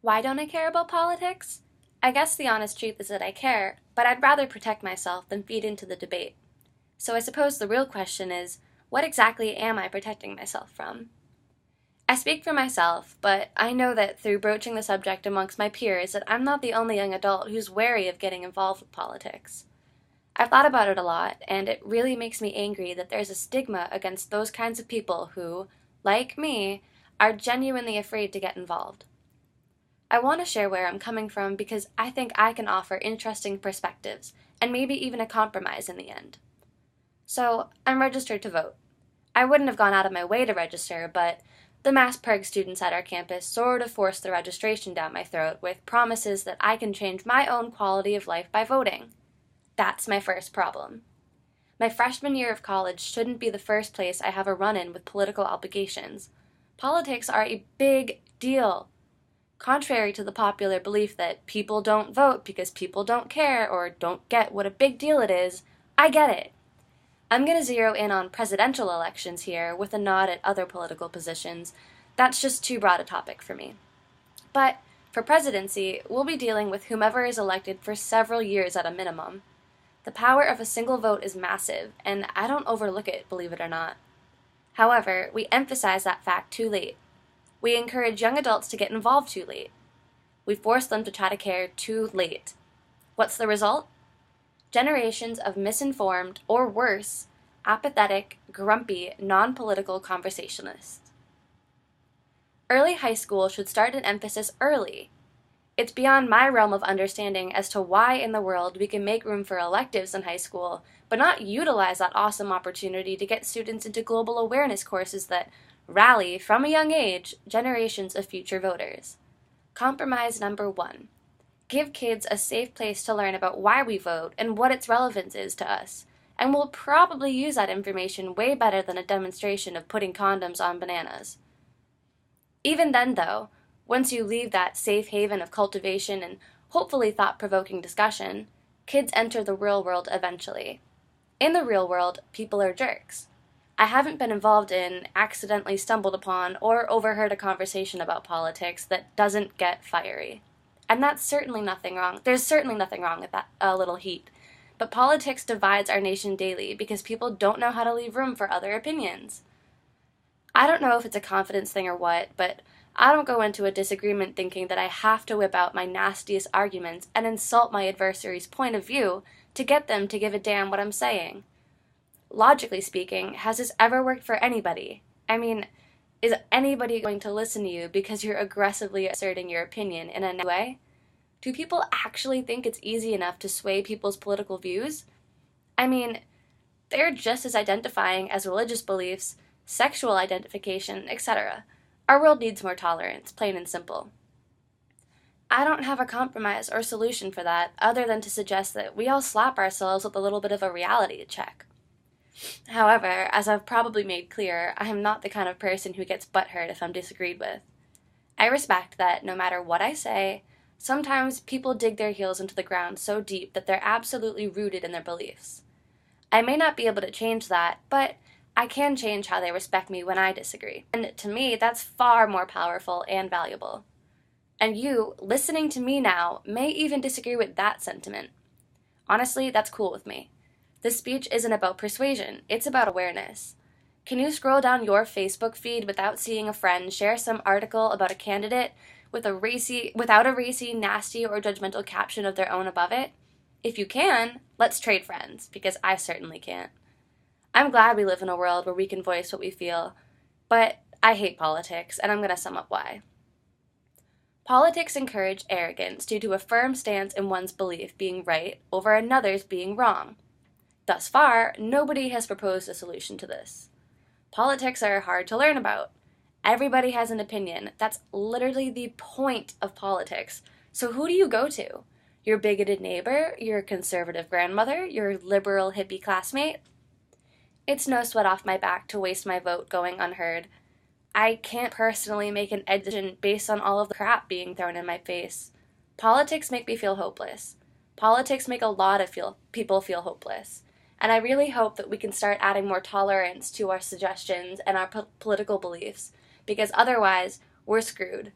Why don't I care about politics? I guess the honest truth is that I care, but I'd rather protect myself than feed into the debate. So I suppose the real question is, what exactly am I protecting myself from? I speak for myself, but I know that through broaching the subject amongst my peers that I'm not the only young adult who's wary of getting involved with politics. I've thought about it a lot, and it really makes me angry that there's a stigma against those kinds of people who, like me, are genuinely afraid to get involved. I want to share where I'm coming from because I think I can offer interesting perspectives and maybe even a compromise in the end. So, I'm registered to vote. I wouldn't have gone out of my way to register, but the Mass Perg students at our campus sort of forced the registration down my throat with promises that I can change my own quality of life by voting. That's my first problem. My freshman year of college shouldn't be the first place I have a run in with political obligations. Politics are a big deal. Contrary to the popular belief that people don't vote because people don't care or don't get what a big deal it is, I get it. I'm going to zero in on presidential elections here with a nod at other political positions. That's just too broad a topic for me. But for presidency, we'll be dealing with whomever is elected for several years at a minimum. The power of a single vote is massive, and I don't overlook it, believe it or not. However, we emphasize that fact too late. We encourage young adults to get involved too late. We force them to try to care too late. What's the result? Generations of misinformed, or worse, apathetic, grumpy, non-political conversationalists. Early high school should start an emphasis early. It's beyond my realm of understanding as to why in the world we can make room for electives in high school, but not utilize that awesome opportunity to get students into global awareness courses that rally, from a young age, generations of future voters. Compromise number 1. Give kids a safe place to learn about why we vote and what its relevance is to us, and we'll probably use that information way better than a demonstration of putting condoms on bananas. Even then, though, once you leave that safe haven of cultivation and hopefully thought-provoking discussion, kids enter the real world eventually. In the real world, people are jerks. I haven't been involved in, accidentally stumbled upon, or overheard a conversation about politics that doesn't get fiery. And that's certainly nothing wrong. There's certainly nothing wrong with that little heat. But politics divides our nation daily because people don't know how to leave room for other opinions. I don't know if it's a confidence thing or what, but I don't go into a disagreement thinking that I have to whip out my nastiest arguments and insult my adversary's point of view to get them to give a damn what I'm saying. Logically speaking, has this ever worked for anybody? I mean, is anybody going to listen to you because you're aggressively asserting your opinion in a new way? Do people actually think it's easy enough to sway people's political views? I mean, they're just as identifying as religious beliefs, sexual identification, etc. Our world needs more tolerance, plain and simple. I don't have a compromise or solution for that other than to suggest that we all slap ourselves with a little bit of a reality check. However, as I've probably made clear, I am not the kind of person who gets butthurt if I'm disagreed with. I respect that no matter what I say, sometimes people dig their heels into the ground so deep that they're absolutely rooted in their beliefs. I may not be able to change that, but I can change how they respect me when I disagree. And to me, that's far more powerful and valuable. And you, listening to me now, may even disagree with that sentiment. Honestly, that's cool with me. This speech isn't about persuasion, it's about awareness. Can you scroll down your Facebook feed without seeing a friend share some article about a candidate without a racy, nasty, or judgmental caption of their own above it? If you can, let's trade friends, because I certainly can't. I'm glad we live in a world where we can voice what we feel, but I hate politics, and I'm going to sum up why. Politics encourage arrogance due to a firm stance in one's belief being right over another's being wrong. Thus far, nobody has proposed a solution to this. Politics are hard to learn about. Everybody has an opinion. That's literally the point of politics. So who do you go to? Your bigoted neighbor? Your conservative grandmother? Your liberal hippie classmate? It's no sweat off my back to waste my vote going unheard. I can't personally make an decision based on all of the crap being thrown in my face. Politics make me feel hopeless. Politics make a lot of people feel hopeless. And I really hope that we can start adding more tolerance to our suggestions and our political beliefs, because otherwise, we're screwed.